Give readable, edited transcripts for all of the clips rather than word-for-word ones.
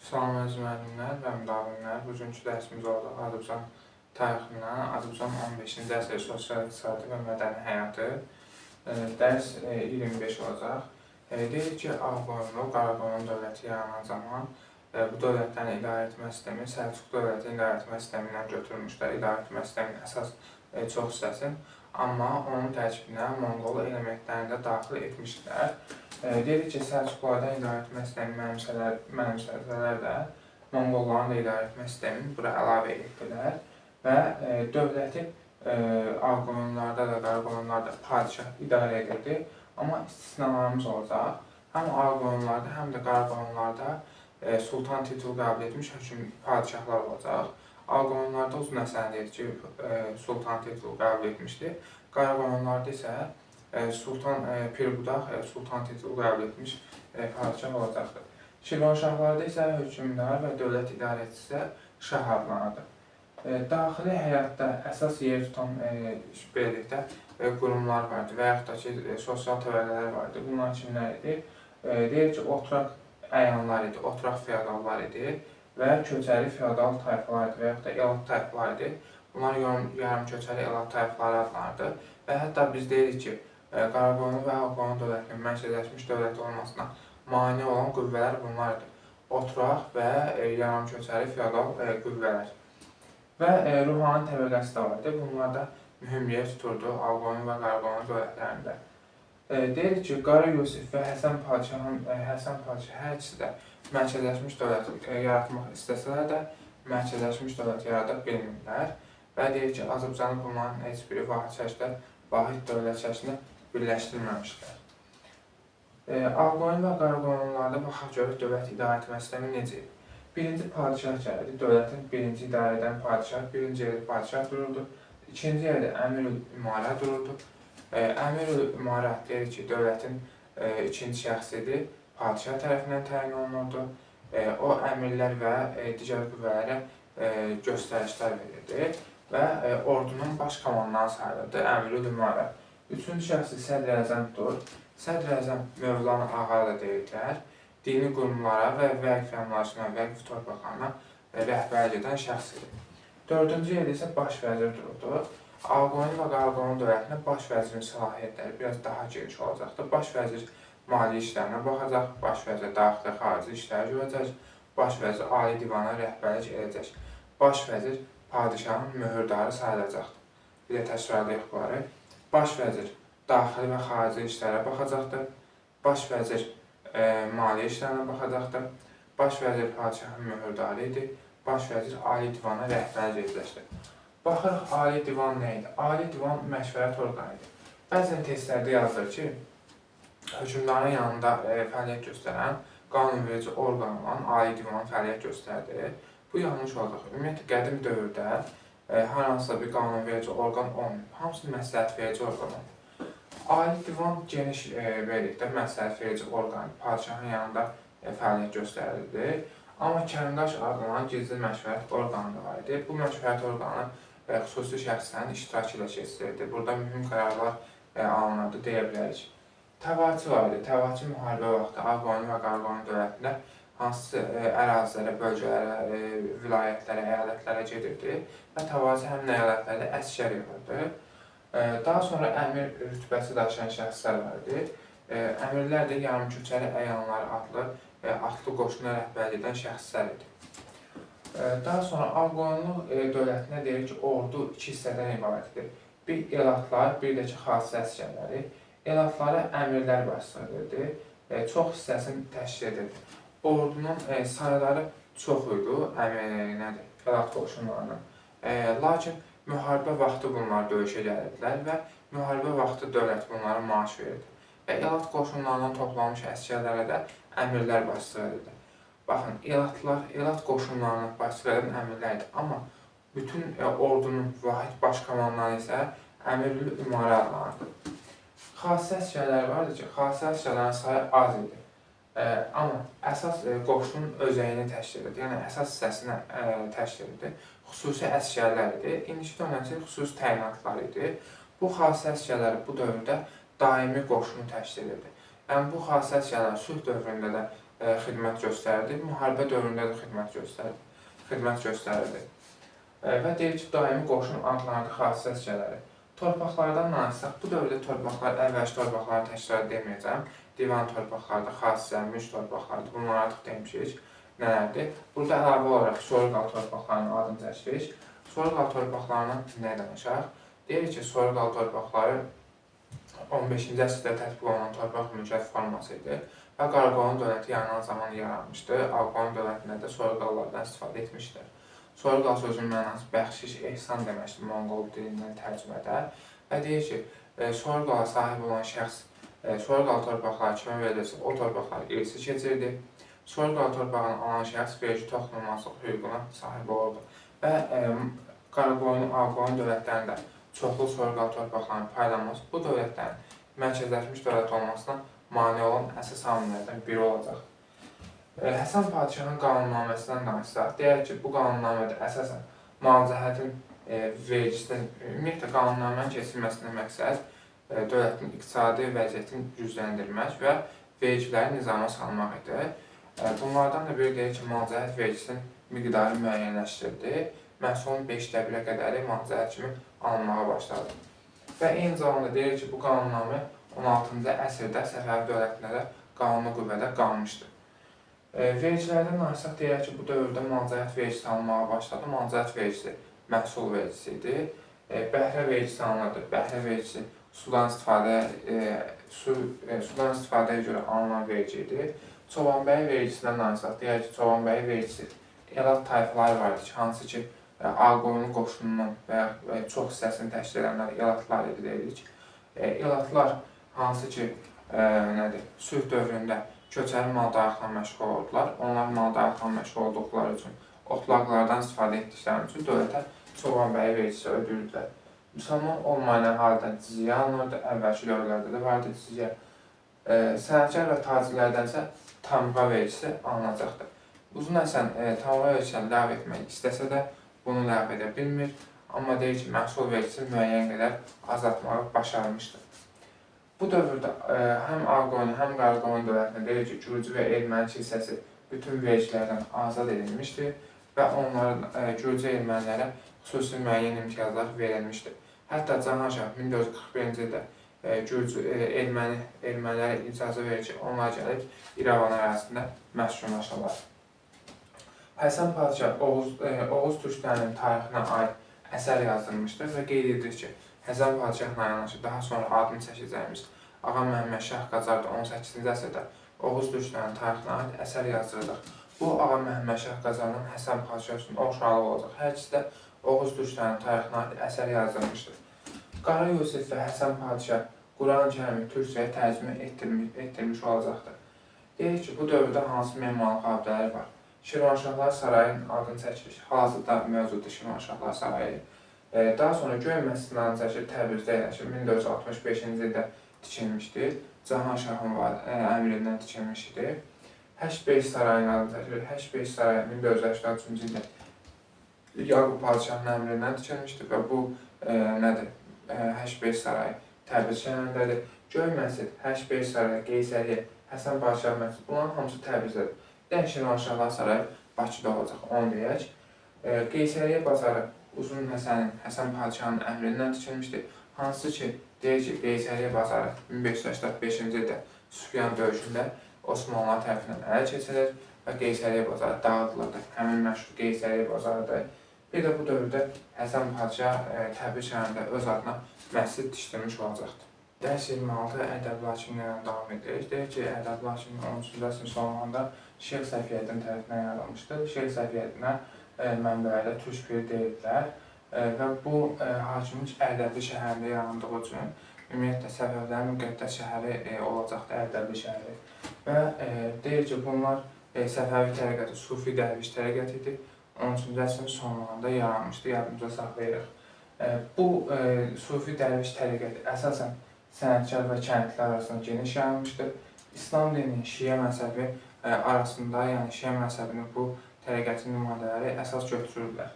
Salam əziz müəllimlər və müdavimlər. Bugünkü dərsimiz olacaq Azərbaycan tarixindən, Azərbaycan 15-ci əsr sosial, iqtisadi və mədəni həyatı. Dərs 25 olacaq. Deyir ki, Ağqoyunlu, Qaraqoyunlu dövləti yaranan zaman bu dövlətlərin idarə etmə sistemi Səlcuq dövləti idarə etmə sistemindən götürmüşlər. İdarə etmə sisteminin əsas çox hissəsini, amma onun tərkibinə Monqol elementlərini də daxil etmişdilər. Deyir ki, Səlcuqlardan idarə etmə sistemi mənimsələr də Monqolların da idarə etmə sistemini bura əlavə etdilər və dövləti Ağqoyunlularda da, Qaraqoyunlularda padişah idarə edirdi. Amma istisnalarımız olacaq. Həm Ağqoyunlularda, həm də Qaraqoyunlularda sultan titulu qəbul etmiş hökm padişahlar olacaq. Ağqoyunlularda uzun əsərdir ki, sultan titulu qəbul etmişdir. Qaraqoyunlularda isə Sultan Pirbudaq sultan titulu qəbul etmiş padişah olacaqdır. Şirvanşahlarda isə hökmdar və dövlət idarəçisi şah adlanırdı. Daxili həyatda əsas yer tutan beləliklə qurumlar vardı və yaxud da ki, sosial təbəqələr vardı. Bunlar kimlər idi? Deyir ki, oturaq əyanlar idi, oturaq feodallar idi və köçəri feodal tayfalar idi və yaxud da elat tayfalar idi. Bunlar yarım köçəri elat tayfaları adlanırdı və hətta biz deyirik ki, Qaraqoyunlu və Ağqoyunlu dövlətinin mərkəzləşmiş dövlət olmasına mane olan qüvvələr bunlardır. Oturaq və yarım köçəri feodal qüvvələr. Və ruhani təbəqəsi də vardı. Bunlar da mühüm yer tuturdu Ağqoyunlu və Qaraqoyunlu dövlətlərində. Deyir ki, Qara Yusif və Həsən padişah hər ikisi də mərkəzləşmiş dövlət yaratmaq istəsələr də mərkəzləşmiş dövlət yarada bilmirlər. Və deyir ki, Azərbaycanı bunların heç biri vahid dövlət şəklində birləşdirməmişlər. Ağqoyunlu və Qaraqoyunlularda baxaq görək dövlət idarə etmə sistemi necə idi? Birinci padişah gəldi, dövlətin birinci idarə edən padişah, birinci yerdə padişah dururdu, ikinci yerdə əmir-ül-ümarə dururdu. Əmir-ül-ümarə deyir ki, dövlətin ikinci şəxsidir, padişah tərəfindən təyin olunurdu. O, əmirlər və digər qüvvələrə göstərişlər verirdi və ordunun baş komandanı sayılırdı əmir-ül-ümarə. Üçüncü şəxsi Sədr-Əzəmdir. Sədr-Əzəm Mövlana Ağa da deyirlər. Dini qurumlara və vəqf əmlakına, vəqf torpaqlarına rəhbərlik edən şəxsidir. Dördüncü yerdə isə baş vəzir dururdu. Ağqoyunlu və Qaraqoyunlu dövlətində baş vəzirin səlahiyyətləri biraz daha geniş olacaqdır. Baş vəzir maliyyə işlərinə baxacaq, baş vəzir daxili xarici işləri görəcək, baş vəzir ali divana rəhbərlik edəcək. Baş vəzir padişahın möhürdarı sayılacaqdır. Bir də təkrarlayaq bunları. Baş vəzir daxili və xarici işlərə baxacaqdır. Baş vəzir maliyyə işlərinə baxacaqdır. Baş vəzir padişahın möhürdarı idi. Baş vəzir ali divana rəhbərlik edəcəkdir. Baxırıq, ali divan nə idi? Ali divan məşvərət orqanı idi. Bəzən testlərdə yazılır ki, hökmdarın yanında fəaliyyət göstərən qanunverici orqan olan ali divan fəaliyyət göstərdi. Bu yanlış olacaq. Ümumiyyətlə, qədim dövrdə hər hansısa bir qanunverici orqan olmayıb. Hamısı məsləhət verici orqan olub. Ali divan geniş verdikdə məsləhət verici orqan padişahın yanında fəaliyyət göstərildi. Amma Kərimdaş adlanan gizli məşvərət orqanı da var idi. Bu məşvərət orqanı xüsusi şəxslərin iştirakı ilə keçirilirdi. Burada mühüm qərarlar alınırdı, deyə bilərik. Təvaçı var idi. Təvaçı müharibə vaxtı Ağqoyunlu və Qaraqoyunlu dövlətində hansı ərazilərə, bölgələrə, vilayətlərə, əyalətlərə gedirdi və təvaçı həmin əyalətlərdə əsgər yığırdı. Daha sonra əmir rütbəsi daşıyan şəxslər var idi. Əmirlər də yarımköçəri əyanlar adlı atlı qoşuna rəhbərlik edən şəxslər idi. Daha sonra Ağqoyunlu dövlətinə deyir ki, ordu iki hissədən ibarətdir. Bir elatlar, bir də ki, xasis əsgərləri. Elatları əmirlər başlayırdı, çox hissəsini təşkil edirdi. Ordunun sayıları çox idi, elat qoşunlarının. Lakin müharibə vaxtı bunlar döyüşə gəlirdilər və müharibə vaxtı dövlət bunlara maaş verirdi. Və elat qoşunlarından toplanmış əsgərlərə də əmirlər başlayırdı. Baxın, elat qoşunlarını başlayan əmirlərdir, amma bütün ordunun vahid baş komandanı isə əmir-ül-ümarə adlanırdı. Xasis əsgərlər vardı ki, xasis əsgərlərin sayı az idi. Amma əsas qoşunun özəyini təşkil edirdi, yəni əsas hissəsini təşkil edirdi. Xüsusi əsgərlər idi, indiki dönəmçə xüsusi təyinatlar idi. Bu xasis əsgərləri bu dövrdə daimi qoşunu təşkil edirdi. Yəni bu xasis əsgərlər sülh dövründə də xidmət göstərdi. Müharibə dövründə də xidmət göstərirdi. Və deyir ki, daimi qoşun adlanırdı xassəsiyyələri. Torpaqlardan danışsaq, bu dövrdə torpaqlar, əvvəlki torpaqları təkrar deməyəcəm. Divan torpaqlarında xassiyyə, mülk torpaqlarında, bunları artıq demişik. Nələrdir? Burada əlavə olaraq Soyurqal torpaqlarının adını çəkirik. Soyurqal torpaqlarından nə danışaq? Deyirik ki, Soyurqal torpaqları 15-ci əsrdə tətbiq olunan torpaq mülkiyyət forması idi və Qaraqoyun dövləti yaranan zaman yaranmışdı. Ağqoyun dövlətində də Soyurqallardan istifadə etmişdir. Soyurqal sözünün mənası bəxşiş, ehsan deməkdir Monqol dilindən tərcümədə və deyir ki, Soyurqala sahib olan şəxs Soyurqal torpaqları kimə verilirsə, o torpaqlar irsi keçirdi. Soyurqal torpağını alan şəxs vergi toxunulmazlıq hüququna sahib olurdu və Qaraqoyun, Ağqoyun dövlətlərində çoxlu Soyurqal torpaqlarının paylanması bu dövlətlərin mərkəzləşmiş dövlət olmasına mane olan əsas amillərdən biri olacaq. Həsən Padişahın qanunnaməsindən danışsaq, deyək ki, bu qanunnamədə əsasən malcəhətin vergisinin, ümumiyyətlə qanunnamənin keçirilməsində məqsəd dövlətin iqtisadi vəziyyətini gücləndirmək və vergiləri nizama salmaq idi. Bunlardan da biri deyək ki, malcəhət vergisinin miqdarı müəyyənləşdirildi. Məhsulun 5/1-ə qədəri malcəhət kimi alınmağa başladı. Və eyni zamanda deyir ki, bu qanunnamə 16-cı əsrdə Səfəvi dövlətində də qanuni qüvvədə qalmışdı. Vergilərdən danışsaq, deyək ki, bu dövrdə malcəhət vergisi alınmağa başladı. Malcəhət vergisi məhsul vergisi idi. Bəhrə vergisi alınırdı. Bəhrə vergisi sudan istifadəyə görə alınan vergi idi. Çobanbəy vergisindən danışsaq, deyək ki, Çobanbəy vergisi elat tayfaları var idi ki, hansı ki, Ağqoyun qoşununun və çox hissəsini təşkil edənlər elatlar idi deyirik. Elatlar hansı ki, sülh dövründə köçəri maldarlıqla məşğul oldular. Onlar maldarlıqla məşğul olduqları üçün, otlaqlardan istifadə etdikləri üçün dövlətə Çobanbəy vergisi ödəyirdilər. Müsəlman olmayan əhaliden cizyə alınırdı, əvvəlki dövrlərdə də vardı cizyə. Sənətkar və tacirlərdənsə tamğa vergisi alınacaqdır. Uzun Həsən tamğa vergisini ləğv etmək istəsə də bunu ləğv edə bilmir, amma deyir ki, məhsul vergisini müəyyən qədər azaltmağı başarmışdır. Bu dövrdə həm Ağqoyun, həm Qaraqoyun dövlətində deyir ki, Gürcü və Erməni kilsəsi bütün vergilərdən azad edilmişdir və onların Gürcü ermənilərə xüsusi müəyyən imtiyazlar verilmişdir. Hətta Cahanşah 1441-ci ildə Gürcü ermənilərə icazə verir ki, onlar gəlib İrəvan ərazisində məskunlaşırlar. Həsən Padişah Oğuz türklərinin tarixinə aid əsər yazdırmışdır və qeyd edir ki, Həsən Padişahla yanaşı daha sonra adını çəkəcəyimiz Ağa Məhəmməd Şah Qacar da 18-ci əsrdə Oğuz türklərinin tarixinə aid əsər yazdırılır. Bu Ağa Məhəmməd Şah Qacarın Həsən Padişah üçün oxşarlıq olacaq. Hər ikisi də Oğuz türklərinin tarixinə aid əsər yazdırmışdır. Qara Yusif və Həsən Padişah Quran-Kərimi türkçəyə tərcümə etdirmiş olacaqdır. Deyir ki, bu dövrdə hansı memarlıq abidələri var? Şirvanşahlar Sarayının adını çəkirik. Hal-hazırda mövcuddur Şirvanşahlar Sarayı. Daha sonra Göy məscidinin adını çəkir, Təbrizdə yerləşir. 1465-ci ildə tikilmişdir. Cahanşahın əmrindən tikilmişdir. Həşbeş Sarayının adını çəkir. Həşbeş Sarayı 1483-cü ildə Yaqub Padişahın əmrindən tikilmişdir və bu Həşbeş Sarayı Təbriz şəhərindədir. Göy məscid, Həşbeş Sarayı, Qeysəriyyə, Həsən Padişah məscid, bunların hamısı Təbrizdədir. Şirvanşahlar Sarayı Bakıda olacaq, onu deyək. Qeysəriyyə bazarı Uzun Həsənin, Həsən Padişahın əmrindən tikilmişdir. Hansı ki, deyir ki, Qeysəriyyə bazarı 1585-ci ildə Süfyan döyüşündə Osmanlılar tərəfindən ələ keçilir və Qeysəriyyə bazarı dağıdılırdı. Həmin məşhur Qeysəriyyə bazarıdır. Bir də bu dövrdə Həsən Padişah Təbriz şəhərində öz adına məscid tikdirmiş olacaqdır. Dərs 26 ədəb hakimliyindən davam edirik. Deyir ki, ədəb hakimliyi 13-cü əsrin sonlarında Şeyx Səfiyyəddin tərəfindən yaradılmışdır. Şeyx Səfiyyəddinə mənbələrdə türk piri deyirlər və bu hakimlik Ərdəbil şəhərində yarandığı üçün ümumiyyətlə Səfəvilərin müqəddəs şəhəri olacaqdır, Ərdəbil şəhəri. Və deyir ki, bunlar Səfəvi təriqəti, Sufi dərviş təriqəti idi. 13-cü əsrin sonlarında yaranmışdı, yadımıza saxlayırıq. Bu Sufi dərviş təriqəti əsasən sənətkar və kəndlilər arasında geniş yayılmışdır. İslam dini, Şiə məzhəbi arasında, yəni Şiə məzhəbinin bu təriqətin nümayəndələri əsas götürürlər.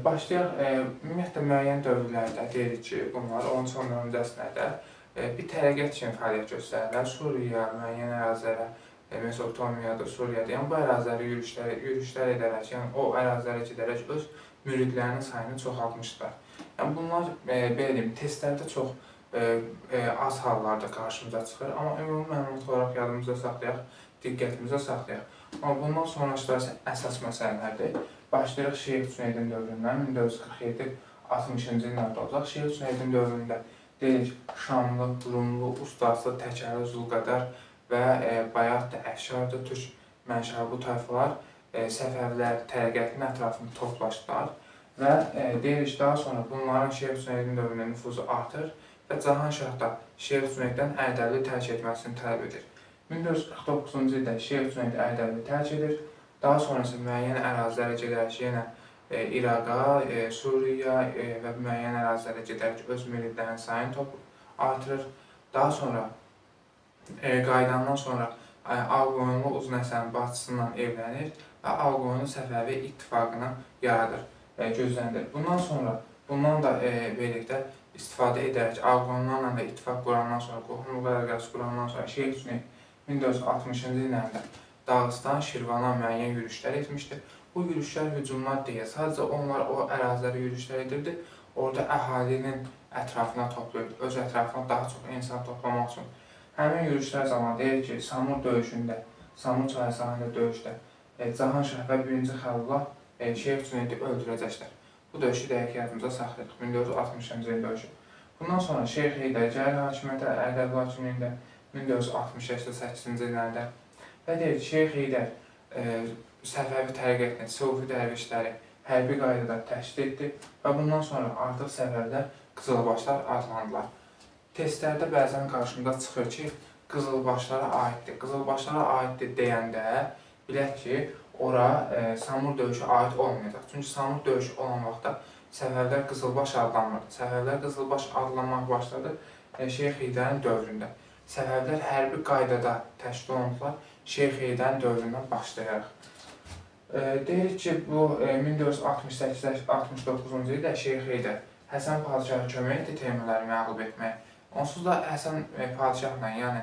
Başlayaq, ümumiyyətlə müəyyən dövrlərdə deyirik ki, bunlar 13-14-cü əsrlərdə bir təriqət kimi fəaliyyət göstərirlər. Suriya, müəyyən ərazilərə Mesopotamiyada, Suriyada, yəni bu əraziləri yürüşlər edərək, yəni o ərazilərə gedərək öz müridlərinin sayını çoxaltmışlar. Yəni bunlar belə deyim, testlərdə çox az hallarda qarşımıza çıxır, amma ümumi məlumat olaraq yadımızda saxlayaq, diqqətimizdə saxlayaq. Amma bundan sonrasılar isə əsas məsələlərdir. Başlayırıq Şeyx Cüneydin dövründən 1447-60-cı illərdə olacaq. Şeyx Cüneydin dövründə deyirik, Şamlı, Rumlu, Ustaslı, Təkərli, Zulqədər və Bayatlı, Əfşarlı, Türk mənşəli bu tayfalar Səfəvilər tərəqqətinin ətrafında toplaşdılar və deyirik, daha sonra bunların Şeyx Cüneydin dövründə nüfuzu artır və Cahanşah da Şeyx Cüneyddən Ərdəbili tərk etməsini tələb edir. 1449-cu ildə Şeyx Cüneyd Ərdəbili tərk edir. Daha sonrası müəyyən ərazilərə gedərək yenə İraqa, Suriya və müəyyən ərazilərə gedərək öz müridlərinin sayını artırır. Daha sonra qayıdandan sonra Ağqoyunlu Uznəsənin bacısından evlənir və Ağqoyunlu Səfəvi ittifaqını yaradır, gözləndirir. Bundan da birlikdə istifadə edərək Ağqoyunlarla da ittifaq qurandan sonra, qohumluq əlaqəsi qurandan sonra Şeyx Cüneyd 1460-cı illərdə Dağıstan, Şirvana müəyyən yürüşlər etmişdir. Bu yürüşlər hücumlar deyil, sadəcə onlar o ərazilərə yürüşlər edirdi, orada əhalinin ətrafına toplayırdı, öz ətrafına daha çox insan toplamaq üçün. Həmin yürüşlər zamanı deyir ki, Samur döyüşündə, Samur çayı sahilində döyüşdə Cahanşah və 1-ci Xəlullah Şeyx Cüneydi öldürəcəklər. Bu döyüşü dəqiq yadımıza saxlayırıq, 1460-cı il döyüşü. Bundan sonra Şeyx Heydər gəlir hakimiyyətə, Ərdəbil hakimiyyətində 1468-ci illərdə və deyir ki, Şeyx Heydər Səfəvi təriqətini, Sufi dərvişləri hərbi qaydada təşkil etdi və bundan sonra artıq Səfəvilər Qızılbaşlar adlandılar. Testlərdə bəzən qarşımıza çıxır ki, Qızılbaşlara aiddir. Qızılbaşlara aiddir deyəndə bilək ki, ora Samur döyüşü aid olmayacaq. Çünki Samur döyüşü olan vaxtda Səfəvilər Qızılbaş adlanmırdı. Səfəvilər Qızılbaş adlanmaq başladı Şeyx Heydərin dövründə. Səfəvilər hərbi qaydada təşkil olundular Şeyx Heydərin dövründən başlayaraq. Deyirik ki, bu 1468-69-cu ildə Şeyx Heydər Həsən Padişahı kömək etdi Teymurləri məğlub etməyə. Onsuz da Həsən Padişahla, yəni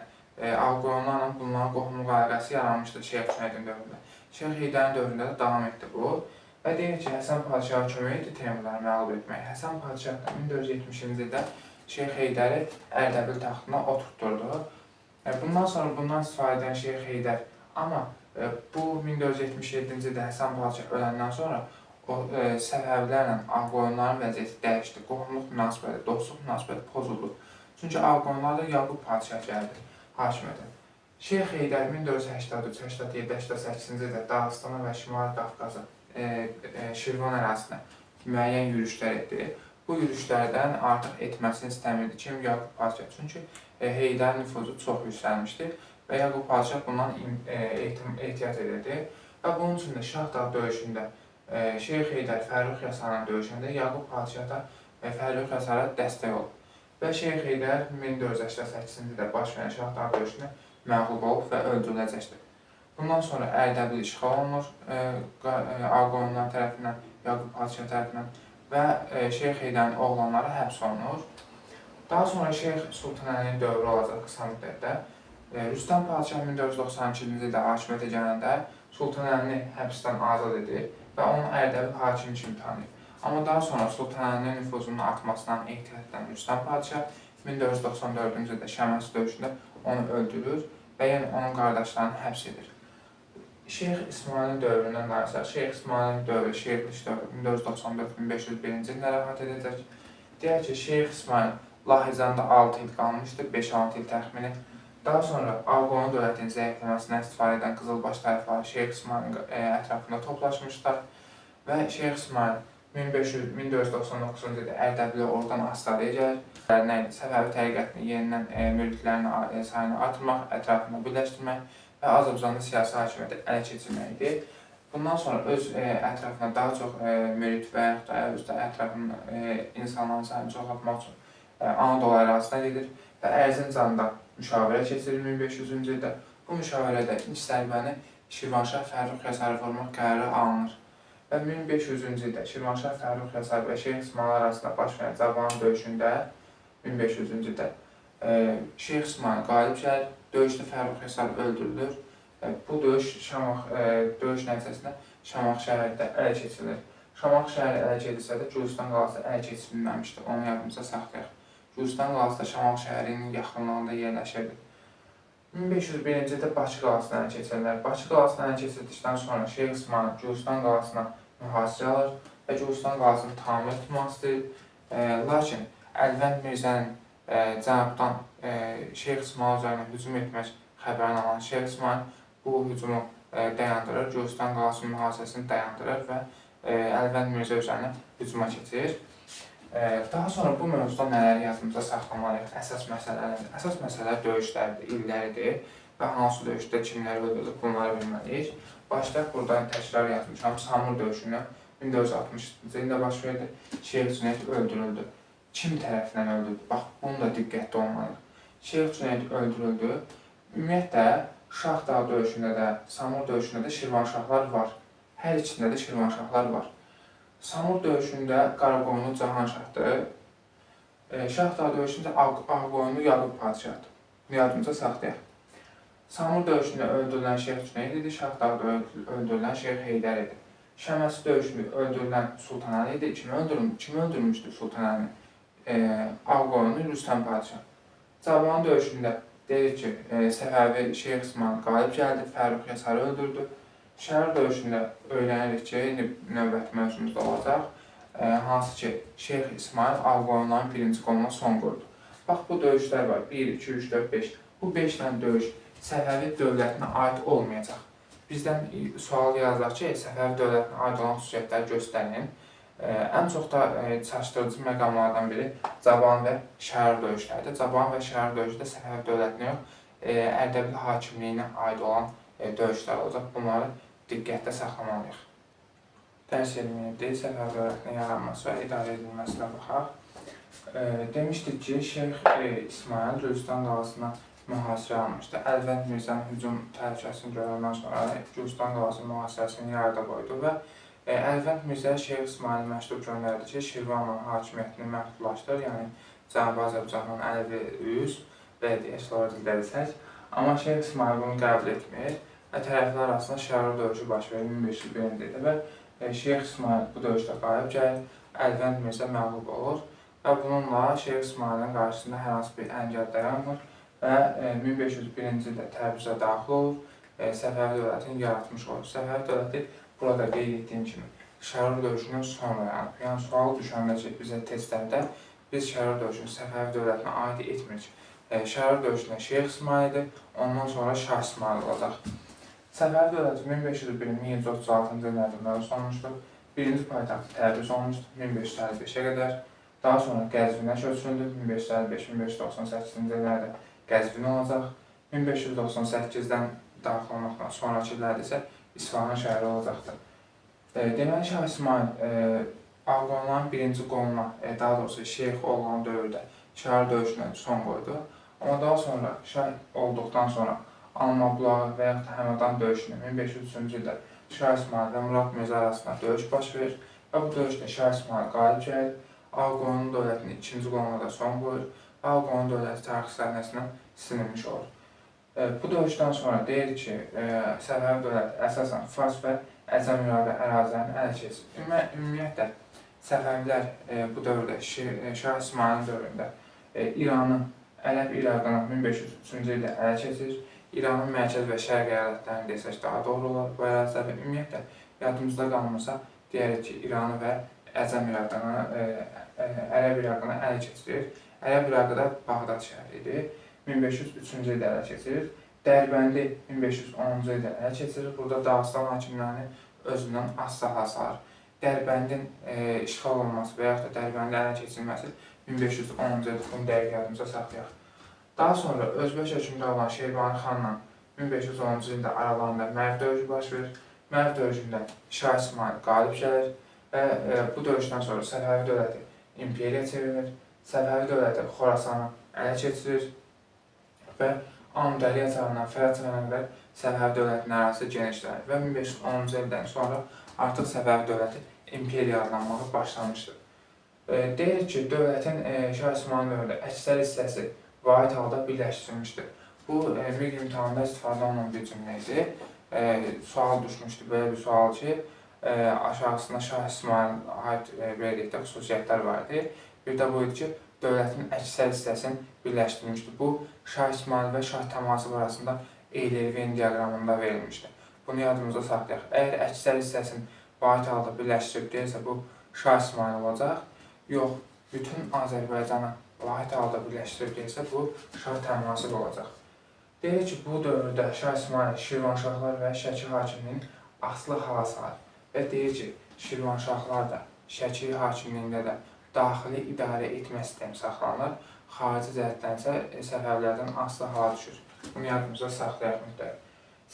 Ağqoyunlarla bunların qohumluq əlaqəsi yaranmışdı Şeyx Cüneydin dövründə. Şeyx Heydərin dövründə də davam etdi bu. Və deyir ki, Həsən Padişahı kömək etdi Teymurləri məğlub etməyə. Həsən Padişah da 1470-ci ildə Şeyx Heydəri Ərdəbil taxtına oturtdurdu. Bundan sonra bundan istifadə edən Şeyx Heydər, amma bu 1477-ci ildə Həsən Padişah öləndən sonra o Səfəvilərlə Ağqoyunların vəziyyəti dəyişdi. Qohumluq münasibəti, dostluq münasibəti pozuldu. Çünki Ağqoyunlarda Yaqub Padişah gəldi hakimiyyətə. Şeyx Heydər 1483, 87, 88-ci ildə Dağıstana və Şimali Qafqaza, Şirvan ərazisinə müəyyən yürüşlər etdi. Bu yürüşlərdən artıq etməsini istəmirdi kim? Yaqub Padişah. Çünki Heydərin nüfuzu çox yüksəlmişdi və Yaqub Padişah bundan ehtiyat edirdi. Və bunun üçün də Şahdağ döyüşündə Şeyx Heydər Fərrux Yasarla döyüşəndə Yaqub Padişah da Fərrux Yasara dəstək oldu. Və Şeyx Heydər 1488-ci ildə baş verən Şahdağ döyüşündə məğlub olub və öldürüləcəkdir. Bundan sonra Ərdəbil işğal olunur Ağqoyunlar tərəfindən, Yaqub Padişah tərəfindən və Şeyx Heydərin oğlanları həbs olunur. Daha sonra Şeyx Sultan Əlinin dövrü olacaq qısa müddətdə. Rüstəm Padişah 1492-ci ildə hakimiyyətə gələndə Sultan Əlini həbsdən azad edir və onu Ərdəbil hakimi kimi tanıyır. Amma daha sonra Sultan Əlinin nüfuzunun artmasından ehtiyat edən Rüstəm Padişah 1494-cü ildə Şəməsi döyüşündə onu öldürür və yəni onun qardaşlarını həbs edir. Şeyx İsmailin dövründən danışaq. Şeyx İsmailin dövrü, Şeyxliş dövrü 1494-1501-ci illərə əhatə edəcək. Deyək ki, Şeyx İsmail Lahıcanda 6 il qalmışdı, 5-6 il təxmini. Daha sonra Ağqoyun dövlətinin zəifləməsindən istifadə edən Qızılbaş tayfaları Şeyx İsmailin ətrafında toplaşmışlar və Şeyx İsmail 1499-cu ildə Ərdəbilə oradan Astariyə gəlir. Səfəvi təriqətini yenidən müridlərinin sayını artırmaq, ətrafında birləşdirmək və Azərbaycanda siyasi hakimiyyəti ələ keçirməkdir. Bundan sonra öz ətrafına daha çox mürid və yaxud da özdə ətrafında insanların sayını çoxaltmaq üçün Anadolu ərazisinə gedir və Ərzincanda müşavirə keçirir 1500-cü ildə. Bu müşavirədə ilk zərbəni Şirvanşah Fərrux Yasarı vurmaq qərarı alınır. Və 1500-cü ildə Şirvanşah Fərrux Yasarı və Şeyx İsmail arasında baş verən Cavan döyüşündə 1500-cü ildə Şeyx İsmail qalib gəlir, döyüşdə Fərrux Yasarı öldürülür Bu döyüş nəticəsində Şamaxı şəhəri də ələ keçirilir. Şamaxı şəhəri ələ keçirsə də Gürcüstan qalası ələ keçirilməmişdir. Onu yadımıza saxlayaq. Gürcüstan qalası da Şamaxı şəhərinin yaxınlığında yerləşirdi. 1501-ci ildə Bakı qalasını ələ keçirirlər. Bakı qalasını ələ keçirdikdən sonra Şeyx İsmayıl Gürcüstan qalasına mühasirə alır və Gürcüstan qalasını tamir etmək istəyir. Lakin Əlvənd Mirzənin cənubdan Şeyx İsmayıl üzərinə hücum etmək xəbərini alan Şeyx İsmayıl bu hücumu dayandırır, Gürcüstan qalasının mühasirəsini dayandırır və Əlvənd Mirzə üzərinə hücuma keçir. Daha sonra bu mövzuda nələri yadımıza saxlamalıyıq? Əsas məsələlər. Əsas məsələ döyüşlərdir, illəridir və hansı döyüşdə kimlər öldürülür, bunları bilməliyik. Başlayaq buradan təkrar yazmışam. Samur döyüşünü 1960-cı ildə baş verdi. Şeyx Cüneyd öldürüldü. Kim tərəfindən öldürüldü? Bax, bunu da diqqətli olmalıyıq. Şeyx Cüneyd öldürüldü. Ümumiyyətlə, Şahdağ döyüşündə də, Samur döyüşündə də Şirvanşahlar var. Hər ikisində də Şirvanşahlar var. Samur döyüşündə Qaraqoyunlu Cahanşahdır. Şahdağ döyüşündə Ağqoyunlu Yaqub padişahdır. Yadımıza saxlayaq. Samur döyüşündə öldürülən Şeyx Cüneyd idi, Şahdağda öldürülən Şeyx Heydər idi. Şəməsi döyüşündə öldürülən Sultan Əli idi. Kim öldürmüşdü Sultan Əlini? Ağqoyunlu Rüstəm padişah. Cavan döyüşündə deyir ki, Səfəvi Şeyx İsmayıl qalib gəldi, Fərrux Yasarı öldürdü. Şəhər döyüşündə öyrənirik ki, növbəti mövzumuzda olacaq. Hansı ki, Şeyx İsmayıl Ağqoyunların birinci qoluna son qoydu. Bax, bu döyüşlər var. 1, 2, 3, 4, 5. Bu 5 dənə döyüş Səfəvi dövlətinə aid olmayacaq. Bizdən sual yazaq ki, Səfəvi dövlətinə aid olan xüsusiyyətləri göstərin. Ən çox da çaşdırıcı məqamlardan biri Cavan və Şəhər döyüşləridir. Cavan və Şəhər döyüşdə Səfəvi dövlətinə yox, Ərdəbil hakimliyinə aid olan döyüşlər olacaq. Bunları diqqətdə saxlamalıyıq. Dərs 27 Səfəvi dövlətinin yaranması və idarə edilməsinə baxaq. Demişdik ki, Şeyx İsmayıl Gürcüstan qalasına mühasirə almışdı. Əlvənd Mirzənin hücum təhlükəsini görəndən sonra Gürcüstan qalası mühasirəsini yarıda qoydu və Əlvənd Mirzə Şeyx İsmayıl məktub göndərdi ki, Şirvanla hakimiyyətini məhdudlaşdır, yəni Cənubi Azərbaycandan Ələvi üz və deyək, sonra dildə desək. Amma Şeyx İsmayıl bunu qəbul etmir və tərəflər arasında şəhər döyüşü baş verir 1501-ci ildə və Şeyx İsmayıl bu döyüşdə qalib gəlir, Əlvənd Mirzə məğlub olur və bununla Şeyx İsmayılın qarşısında hər hansı bir əngəl dayanmır və 1501-ci ildə Təbrizə daxil olur, Səfəvi dövlətini yaratmış olur. Səfəvi dövləti burada qeyd etdiyim kimi Şəhər döyüşündən sonra yaranıb. Yəni, sual düşəndə ki, bizə testlərdə biz Şəhər döyüşünü Səfəvi dövlətinə aid etmirik. Şəhər döyüşündə Şeyx İsmayıl idi, ondan sonra Şah İsmayıl olacaq. Səfəvi dövləti 1521-1536-cı illərdə mövcud olmuşdur. Birinci paytaxtı Təbriz olmuşdur 1555-ə qədər. Daha sonra Qəzvinə köçürüldü 1555-1598-ci illərdə Qəzvin olacaq. 1598-dən daxil olmaqdan sonraki illərdə isə İsfahan şəhəri olacaqdır. Deməli, Şah İsmayıl Ağqoyunların birinci qoluna, daha doğrusu Şeyx olan dövrdə şəhər döyüşünə son qoydu. Amma daha sonra Şah olduqdan sonra Alma bulağı və yaxud da Həmədan döyüşünə 1503-cü ildə Şah İsmayıl və Murad Mirzə arasında döyüş baş verir və bu döyüşdə Şah İsmayıl qalib gəlir, Ağqoyunlu dövlətinin ikinci qoluna da son qoyur və Ağqoyunlu dövləti tarix səhnəsindən silinmiş olur. Bu döyüşdən sonra deyir ki, Səfəvi dövləti əsasən Fars və Əcəm İraqı ərazilərini ələ keçir. Ümumiyyətlə, Səfəvilər bu dövrdə, Şah İsmayılın dövründə İranın, Ələb İraqını 1503-cü ildə ələ keçir. İranın mərkəz və şərq əyalətlərini desək daha doğru olar bu ərazilər və ümumiyyətlə, yadımızda qalmasa deyərik ki, İranı və Əcəm İraqını, Ələb İraqını ələ keçirir. Ələb İraqı da Bağdad şəhəridir. 1503-cü ildə ələ keçirir. Dərbəndi 1510-cu ildə ələ keçirir. Burada Dağıstan hakimlərini özündən az saha salır. Dərbəndin işğal olunması və yaxud da Dərbəndin ələ keçirilməsi 1510-cu ildə bunu dəqiq yadımıza saxlayaq. Daha sonra Özbək hökmdarı olan Şeybani xanla 1510-cu ildə aralarında Mərv döyüşü baş verir. Mərv döyüşündə Şah İsmayıl qalib gəlir və bu döyüşdən sonra Səfəvi dövləti imperiya çevrilir. Səfəvi dövləti Xorasanı ələ keçirir və Amudəli yatağından Fərat çayına qədər Səfəvi dövlətinin ərazisi genişlənir və 1510-cu ildən sonra artıq Səfəvi dövləti imperiya adlanmağa başlamışdır. Deyir ki, dövlətin Şah İsmayılın dövründə əksər hissəsi vahid halda birləşdirilmişdir. Bu MİQ imtahanında istifadə olunan bir cümlə idi. Sual düşmüşdü, belə bir sual ki, aşağısında Şah İsmayıl aid belə deyək də xüsusiyyətlər var idi. Bir də bu idi ki, dövlətin əksər hissəsini birləşdirmişdi. Bu, Şah İsmayıl və Şah Təhmasib arasında Eyler-Venn diaqramında verilmişdi. Bunu yadımızda saxlayaq. Əgər əksər hissəsini vahid halda birləşdirib deyilsə, bu Şah İsmayıl olacaq. Yox, bütün Azərbaycanı vahid halda birləşdirib deyilsə, bu Şah Təhmasib olacaq. Deyir ki, bu dövrdə Şah İsmayıl Şirvanşahlar və Şəki hakimliyinin asılı hala salır və deyir ki, Şirvanşahlar da Şəki hakimliyində də daxili idarə etmə sistemi saxlanır, xarici cəhətdənsə Səfəvilərdən asılı hala düşür. Bunu yadımızda saxlayaq mütləq.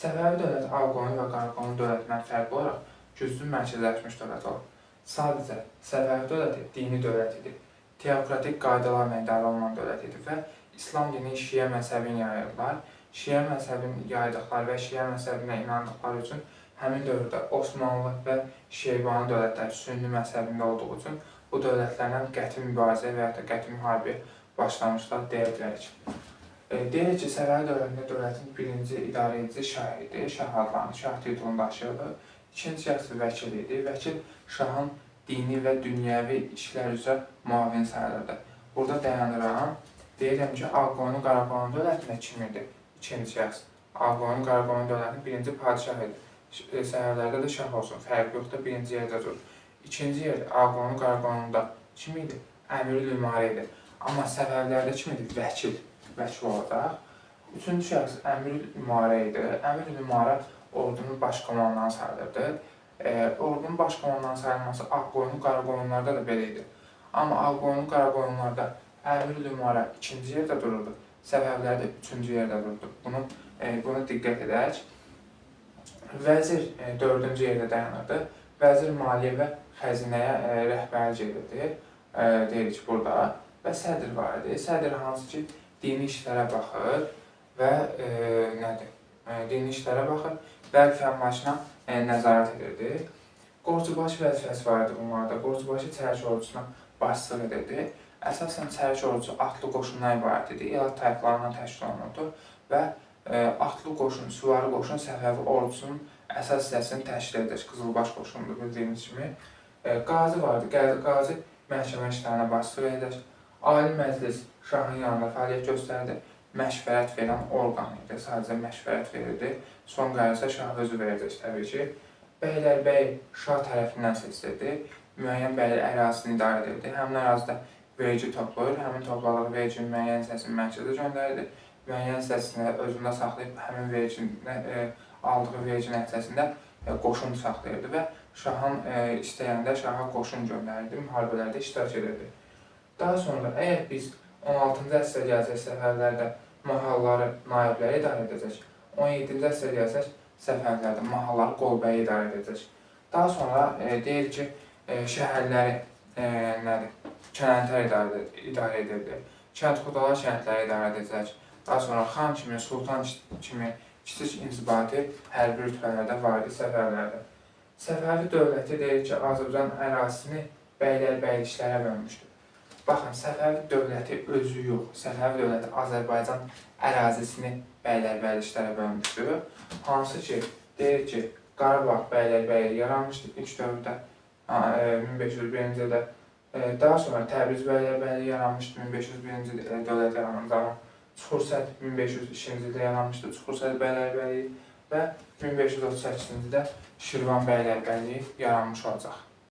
Səfəvi dövlət Ağqoyun və Qaraqoyun dövlətindən fərqli olaraq güclü mərkəzləşmiş dövlət olub. Sadəcə Səfəvi dövləti dini dövlət idi, teokratik qaydalarla idarə olunan dövlət idi və İslam dini Şiə məzhəbini yayırdılar. Şiə məzhəbini yaydıqları və Şiə məzhəbinə inandıqları üçün həmin dövrdə Osmanlı və Şeybani dövlətləri Sünni məzhəbində olduğu üçün bu dövlətlərlə qəti mübarizə və ya da qəti müharibəyə başlamışlar deyə bilərik. Deyir ki, Səfəvi dövlətində dövlətin birinci idarə edici şah idi, şah adlanır, şah titulunu daşıyırdı. İkinci şəxsi vəkil idi, vəkil şahın dini və dünyəvi işlər üzrə müavin sayılırdı. Burada dayanıram, deyirəm ki, Ağqoyun Qaraqoyun dövlətində kim idi? İkinci şəxs. Ağqoyun Qaraqoyun dövlətinin birinci padişah idi. Səfəvilərdə də şah olsun, fərqi yoxdur, birinci yerdə durur. İkinci yer Ağqoyun Qaraqoyunda kim idi? Əmir-ül-Ümarə idi. Amma Səfəvilərdə kim idi? Vəkil. Vəkil olacaq. Üçüncü şəxs Əmir-ül-Ümarə idi. Əmir-ül-Ümarə ordunun baş komandanı sayılırdı. Ordunun baş komandanı sayılması Ağqoyun Qaraqoyunlarda da belə idi. Amma Ağqoyun Qaraqoyunlarda Əmir-ül-Ümarə ikinci yerdə dururdu. Səfəvilərdə üçüncü yerdə dururdu. Buna diqqət edək. Vəzir dördüncü yerdə dayanırdı. Vəzir maliyyə və xəzinəyə rəhbərlik edirdi. Deyirik burada. Və sədr var idi. Sədr hansı ki, dini işlərə baxır və dini işlərə baxır və fərmanlaşına nəzarət edirdi. Qorcubaşı vəzifəsi var idi bunlarda. Qorcubaşı çərçi ordusuna başçılıq edirdi. Əsasən çərçi ordusu atlı qoşundan ibarət idi. Elat tayfalarından təşkil olunurdu və atlı qoşun, süvari qoşun Səfəvi ordusunun əsas hissəsini təşkil edir. Qızılbaş qoşunudur bildiyiniz kimi. Qazi vardı. Qazi məhkəmə işlərinə başçılıq edir. Ali Məclis şahın yanında fəaliyyət göstərdi. Məşvərət verən orqan idi. Sadəcə məşvərət verirdi. Son qərar isə şah özü verəcək təbii ki. Bəylərbəy şah tərəfindən seçilirdi. Müəyyən bəylər ərazisini idarə edirdi. Həmin ərazidə vergi toplayır. Həmin topladığı verginin müəyyən hissəsini mərkəzə göndərirdi. Müəyyən hissəsini özündə saxlayıb həmin aldığı vergi nəticəsində qoşun saxlayırdı və şahın istəyəndə şaha qoşun göndərirdi, müharibələrdə iştirak edirdi. Daha sonra əgər biz 16-cı əsrə gəlsək Səfəvilərdə mahalları, naibləri idarə edəcək, 17-ci əsrə gəlsək Səfəvilərdə mahalları, qolbəyi idarə edəcək. Daha sonra deyir ki, şəhərləri kəndlər idarə edirdi. Kəndxudalar kəndləri idarə edəcək. Daha sonra xan kimi, sultan kimi kiçik inzibati hərbi rütbələrdə var idi Səfəvilərdə. Səfəvi dövləti deyir ki, Azərbaycan ərazisini bəylər-bəyliklərə bölmüşdür. Baxın, Səfəvi dövləti özü yox, Səfəvi dövləti Azərbaycan ərazisini bəylər-bəyliklərə bölmüşdür. Hansı ki, deyir ki, Qarabağ bəylər-bəyliyi yaranmışdır ilk dövrdə, 1501-ci ildə. Daha sonra Təbriz bəylər-bəyliyi yaranmışdır 1501-ci ildə dövlət yaranan zaman. Çuxursəd 1502-ci ildə yaranmışdır Çuxursəd bəylər-bəyliyi və 1538-ci ildə Şirvan bəylər-bəyliyi yaranmış olacaq.